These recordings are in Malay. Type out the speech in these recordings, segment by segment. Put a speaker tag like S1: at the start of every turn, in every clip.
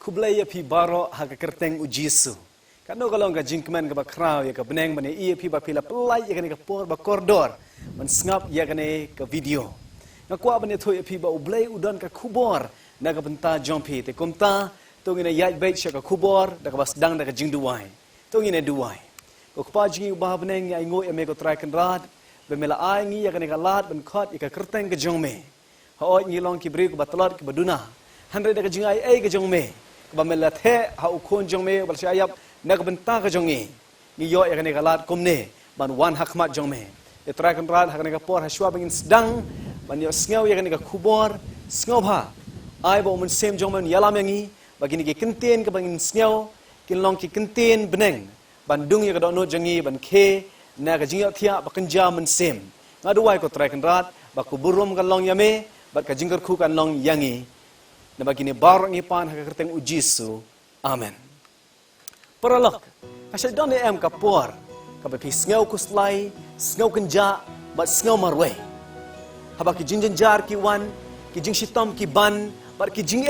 S1: kublai ya pi baro haga kerteng ujisu. Kano kalau enggak jingkeman ke bakrau ya ke beneng bane iya pi bapila pelai ya kene ke por ba koridor. Man sngap ya kene ke video. Ngakwa bane thu ya pi ba ublai udon ke kubor na ke benta jompi te kumta tungine yai bait sya ke kubor da ke basdang da ke jingduai. Tungine duai. Ko kpa jingi ubah beneng ya ingo ya me ko try kan rad bemela ai ngi ya kene ke lat ben khot ya ke kerteng ke jongme. Haoi ngi long ki bri ko batlot ke baduna. Handre da ke jingai ai ke jongme. Bamela the ha ukon jongme bal syayap nak benta ke jongi ni yo ya kene galat komne ban wan hakmat jongme e trakan rat hakane ka por haswa bangin sedang ban yo sngaw ya kene ka kubor sngaw ha ai bo mun sem jongmen yalam yangi bagini ke kenten ke bangin sngaw kin long ki kenten beneng bandung ya ka dono jongi ban ke na ka jingyo thia bakan jam mun sem ngaduai ko trakan rat ba kuburum kan long yame bat ka jingkar khu kan long yangi na bagini barang ipan ha ka kerteng ujisu amen. Peralok, asal don em kapor, kapapi sngau kuslai, sngau kenja, bat sngau marway. Haba ki jinjan jar ki wan, ki jing sitam ki ban, bat ki jing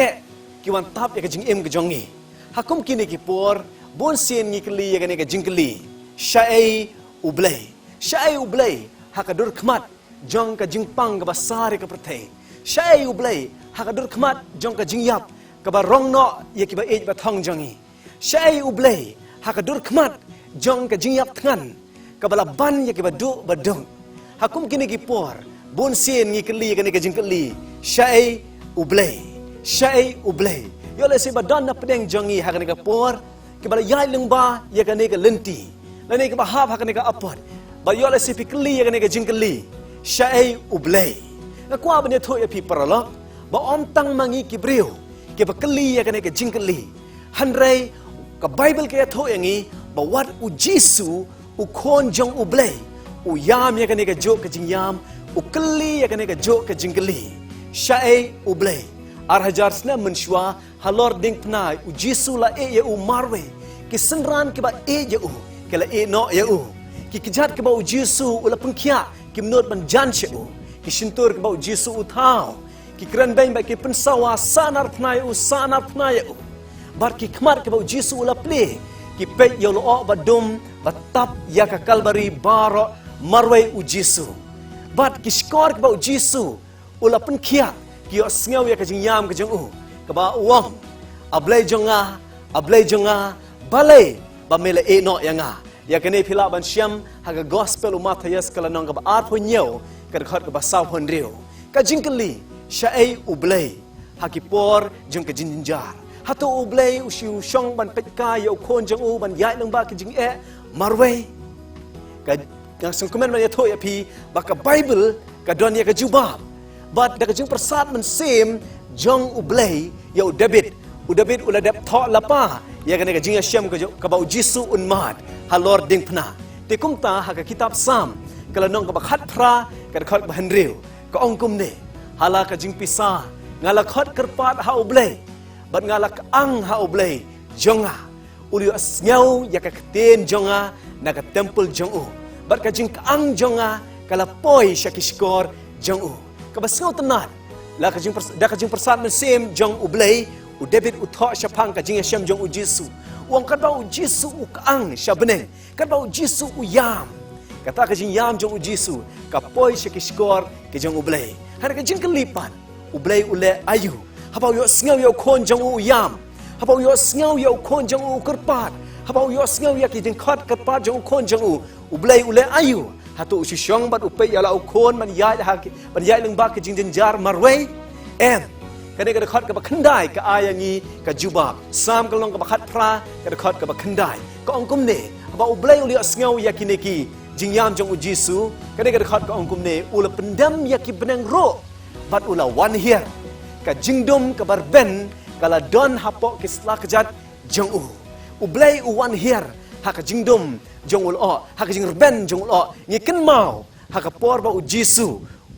S1: ki wan tap ya ki jing em ke jongi. Hakum kini ki por, bon sien ngi kli ya kene ke jing kli. Syai ublay, hakadur khmat, jong ka jing pang ka basare ka pertei. Syai ublay, hakadur khmat, jong ka jing yap, ka barong no ya ki ba ej ba thong jongi. Syai ublay hakadur khmat jong ka jingyap tngan ka balaban ya ke badu badung hakum kini ki por bon sien ngi kli ka ne ka jing kli syai ublay yo le se badan na pedeng jongi hakane ka por ke bala yai lengba ya ka ne ka lenti la ne ka bahap hakane ka apot ba yo le se pi kli ya ka ne ka jing kli syai ublay na kwa bane tho ya pi paralok ba om tang mangi ki brio ke ba kli ya ka ne ka jing kli handrai ka Bible kaya tho yangi bawat u Jisu u kon jong u blay u yam ya kane ka jok ka jing yam u kli ya kane ka jok ka jing kli syai u blay ar hajar sna menshwa halor ding pnai u Jisu la e ya u marwe ki senran ke ba e ya u ke la e no ya u ki kijat ke ba u Jisu u la pengkia ki menot ban jan che u ki shintur ke ba u Jisu u thao ki kran bang ba ki pensawa sanar pnai ya u bar ki khmar ke bau Jisu ula ple ki pe yo lo badum batap ya ka kalbari baro marwai u Jisu bat ki skor ke bau Jisu ula pen khia ki yo sngaw ya ka jing yam ka jong u ka ba uang ablai jonga balai ba mele e no yanga ya kene phila ban syam ha ka gospel umat hayas kala nong ka ba ar pho nyeu ka khot ka ba saw hon reu ka jing kali syai ublai ha ki por jong ka jinjar hatu ublay usiu syong ban petka ya ukon jang u ban yai lengba ke jing marway ka sung komen ban ya tho ya pi baka Bible ka don ya ka jubab bat da ka jing persat men sem jong ublay ya David ula dep tho lapa ya ka ne ka jing ya syam ka ba Jisu unmat halor ding pna te kumta ha ka kitab sam kala nong ka ba khat phra ka khot ba hanreu ka ongkum ne hala ka jing pisa ngala khot kerpat ha ublay bat ngalak ang ha oblay jonga uli asnyau ya ka kten jonga na ka temple jongu bat ka jing ang jonga kala poi shakiskor jongu ka basngaw tenat la ka jing persat men sem jong oblay u David u tho shapang ka jing syam jong u Jisu uang ka ba u Jisu u ang shabneng ka ba u Jisu u yam kata ka jing yam jong u Jisu ka poi shakiskor ke jong oblay har ka jing kelipan oblay ule ayu habau yo sngaw yo kon jong u yam habau yo sngaw yo kon jong u kerpat habau yo sngaw ya ki jing khat kerpat jong kon jong u ublay ule ayu hatu si syong bat upe ya la u kon man yai leng ba ki jing jar marway em kane ka khat ka ba khandai ka ayangi ka jubab sam ka long ka ba khat phra ka khat ka ba khandai ka ongkum ne habau ublay ule sngaw ya ki ne ki jing yam jong u Jisu kane ka khat ka ongkum ne ula pendam ya ki benang ro bat ula one here ka jingdom ka barben kala don hapok ki slakjat jong u ublay u wan hier ha ka jingdom jong ul o ha ka jing ben jong ul o ngi ken mau ha ka por ba u Jisu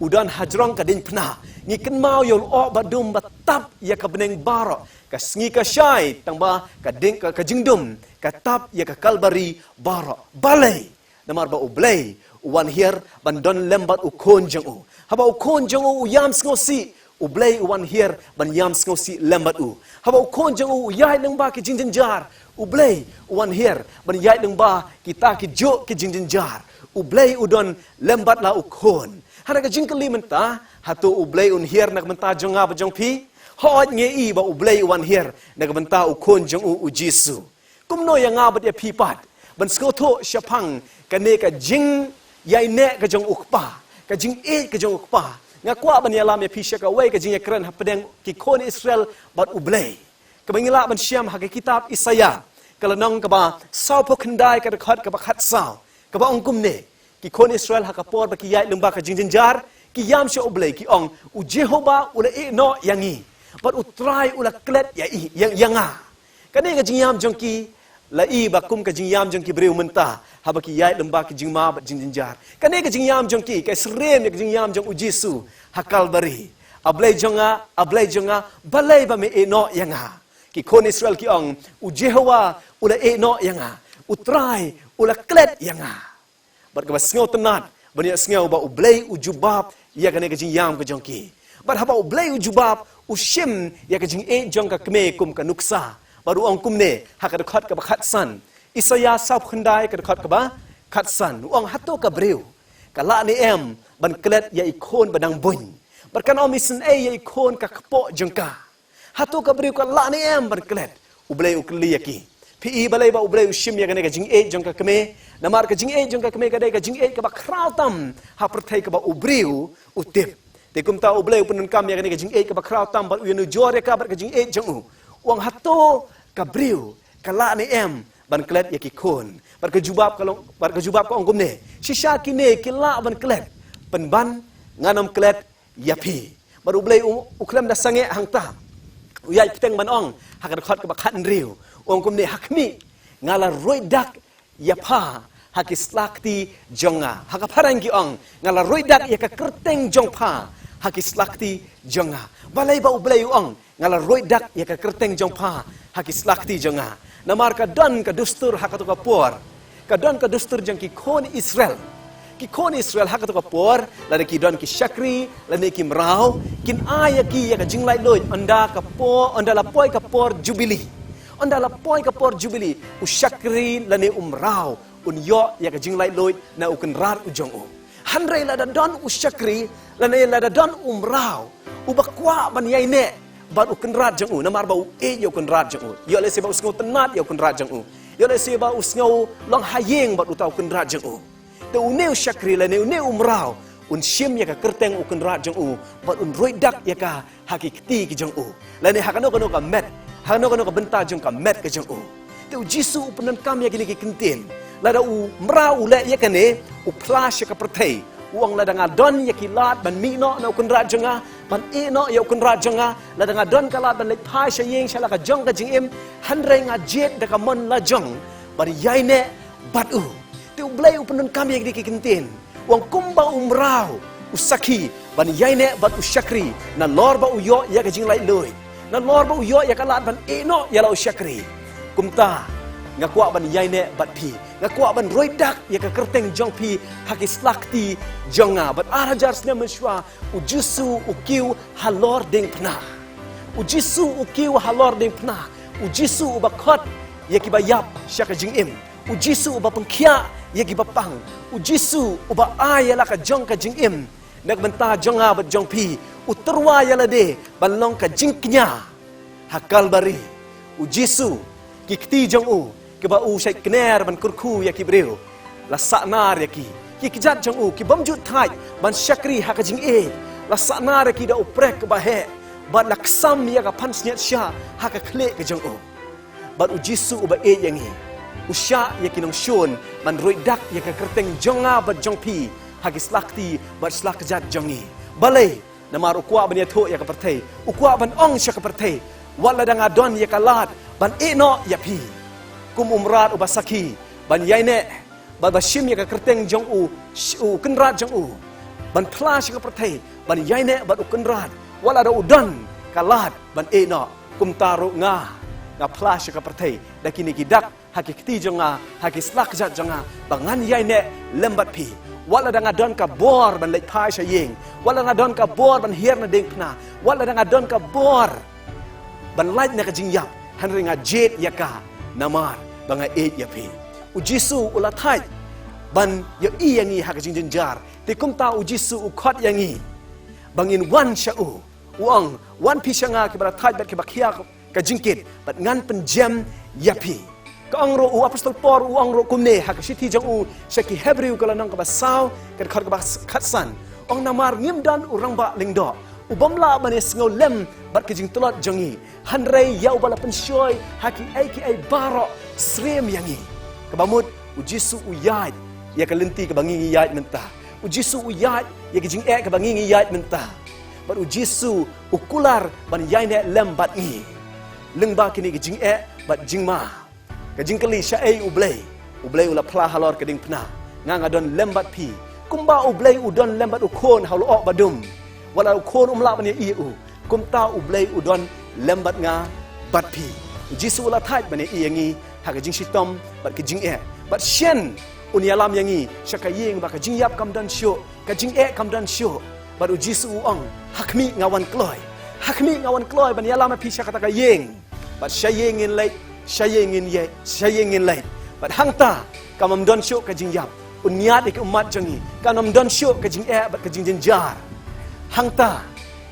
S1: udan hajrong ka din pna ngi ken mau yo o badum batap ya ka beneng baro ka sngi ka syai tangba ka ding ka jingdom ka tap ya ka kalbari baro balai namar ba ublay u wan hier ban don lembat u kon jong u haba u kon jong u yam sngosi ublay wan hier ban yam skosi lembat u haba ukon jang u yai leng ba ki jing jar ublay wan hier ban yai leng ba kita ki jo ki jing jar ublay udon lembat la ukon hana ka jing kali menta hatu ublay un hier nak menta jonga ba jong pi hot nge i ba ublay wan hier nak menta ukon jang u jisu kumno yang nga ba dia pi pat ban sko tho shapang kane ka jing yai ne ka jong ukpa ka jing e ka jong ukpa ngakwa ban yalam ya pisha ka wei ka jing kran hapdeng ki kon Israel bat ublay ka bangila ban syam ha kitab Isaya kalanong ka ba saw po khandai ka khat ka ba khat saw ka ba ongkum ne ki kon Israel ha ka por ba ki yai lumba ka jing jar ki yam sha ublay ki ong u Jehovah ula e no yangi bat utrai ula klet ya i yanga kane ka jing yam jong ki lai ba kum ka jing yam jong ki breu menta haba ki yai lemba ki jing ma ba jing jar kane ka jing yam jong ki ka srem ka jing yam jong u Jesu hakal bari ablay jonga balay ba me eno yanga ki kon Israel ki ong u Jehovah ula eno yanga utrai ula klet yanga bar ka basngo tenat bani asngau ba ublay u jubab ya kane ka jing yam ka jong ki bar haba ublay u jubab u shim ya ka jing e jong ka kme kum ka nuksa baru ong kumne hakad khat ka khat san Isaya sab khandai ka khat ka ba khat san ong hato ka breu ka la ni em ban klet ya ikon badang bun barkan om isen e ya ikon ka kpo jengka hato ka breu ka la ni em ban klet ublay ukli yaki pi balay ba ublay ushim ya ka jing e jengka kme namar ka jing e jengka kme ka dai ka jing e ka ba krautam ha perthai ka ba ubreu utip tekum ta ublay punun kam ya ka jing e ka ba krautam ba uyenu jore ka ba ka jing e jengu uang hato kabriu kala ni em ban klet ya ki kon bar ka jubab ka ongum ne shisha kine kila ban klet penban nganam klet ya pi baru blai uklam da sange hangta uyai piteng ban ong hakad khat ka bakhan riu ongum ne hakmi ngala roidak ya pha hakislakti jonga hakaparang ki ong ngala roidak ya ka kerteng jong pha hakislakti jonga balai ba ublai ong ngala roidak ya ka kerteng jong pha hakislakti jonga namar ka don ka dustur hakatu ka por ka don ka dustur jang ki kon Israel hakatu ka por la ki don ki shakri la ne ki mrau kin aya ki ya ka jinglai loi anda ka po anda la poi ka por jubili u shakri la ne umrau un yo ya ka jinglai loi na u kan rar u jong u hanrei la da don u shakri la ne la da don umrau u bakwa ban yai ne bat u kenrat jang u namar ba u e yo kenrat jang u yo le se ba usngau tenat yo kenrat jang u yo le se ba usngau long hayeng bat u tau kenrat jang u te u neu shakri la neu umrau un shim ya ka kerteng u kenrat jang u bat un roidak ya ka hakikti ki jang u la ne hakano ka met hakano ka benta jang ka met ka jang u te u Jisu penan kam ya ki kentin la da u mrau le ya ka ne u plash ya ka perthei uang ladang adon ya kilat ban mino na ukun rajanga ban ino ya ukun rajanga ladang adon kalat ban lepai shayeng shala ka jong ka jingim hanrei nga jet da ka mon la jong ban yaine bat u te ublai upenun kami ya dikintin uang kumba umrau usaki ban yaine bat usyakri na lor ba uyo ya ka jinglai loi na lor ba uyo ya kalat ban ino ya la usyakri kumta ngakwa ban yaine bat pi ngakwa ban roidak ya ka kerteng jong pi hakislakti jonga bat arajar sne menswa ujisu ukiu halor ding pna ujisu ukiu halor ding pna ujisu ubakot ya ki bayap syaka jingim ujisu uba pengkia ya ki bapang ujisu uba ayala ka jong ka jingim nak benta jonga bat jong pi uterwa ya lade balong ka jingknya hakal bari ujisu kikti jong u kiba u syai kner ban kurku ya ki breu la saknar ya ki kijat jong u ki bamjut thai ban syakri ha ka jing e la saknar ya ki da uprek ba he ban laksam ya ka pansnyat sya ha ka khle ka jong u ban u Jisu ba e yang hi usya ya ki nong shon ban roidak ya ka kerteng jonga bat jong pi ha ki slakti bat slak jat jong i balai namar ukwa ban ya tho ya ka perthei ukwa ban ong sya ka perthei wala dang adon ya ka lat ban e no ya pi kum umrat ubasaki ban yaine ban bashim ya ka kerteng jong u kenrat jong u ban plash ka perthei ban yaine ban u kenrat wala da udan kalat ban eno kum taru nga plash ka perthei dakini kidak hakikti jonga hakislak jat jonga bangan yaine lembat pi wala da ngadon ka bor ban lek phai shayeng wala ngadon ka bor ban hier na ding phna wala da ngadon ka bor ban laj na ka jing yap han ringa jet yaka namar banga e yapi ujisu ula thai ban ya i yangi ha ka jing jar ti kum ta ujisu u khot yangi bangin wan shau uang wan pi shanga ki bara thai bat ki bakhia ka jingkit bat ngan penjam yapi ka angro u apostol por u angro kumne ha ka sithi jang u shaki hebrew kala nang ka basau ka khot ka khatsan ong namar ngim dan u rangba lingdo u bomla bane sngo lem bat ka jing tolot jangi hanrei yau bala pensyoi haki ai baro srem yangi ka bamut u jisu u yai ya ka lenti ka bangi yai mentah u jisu u yai ya ka jing ka bangi yai mentah bat u jisu u kular ban yai ne lem bat ngi lengba kini ka jing bat jing ma ka jing kali sha u blai ula pla halor ka ding pna nganga don lembat pi kumba u blai u don lembat u khon haulo ok badum wala u khon umla ban i u kumta u blai u don lembat nga bat pi jisu ula thai ban i yangi ha ka jing shitom bat ka jing bat shen unyalam yangi shaka yeng ba ka jing yap kam dan sho ka jing kam dan sho bat u jisu u ong hakmi ngawan kloi ban yalam pi shaka ta ka yeng bat shayeng in late shayengin late but hangta kamam don show ka jingyap unyat ik umat jangi kanam don show ka jing bat ka jing jar hangta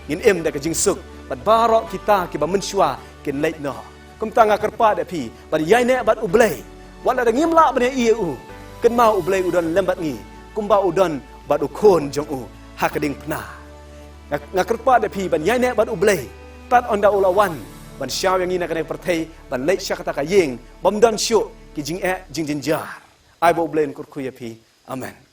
S1: ngin da ka jing suk but baro kita ki ba menshwa kin late no kum tanga kerpa da pi but yai ne bat ublai wala da ngimla bane iu ken mau ublai udon lembat ngi kumba udon bat ukon jong u hakading pna ngakerpa da pi ban yai ne bat ublai tat onda ulawan ban syau yang ina kena pertai ban lek syakata ka yeng bam don syuk ki jing jar ai bo blen kur kuya pi amen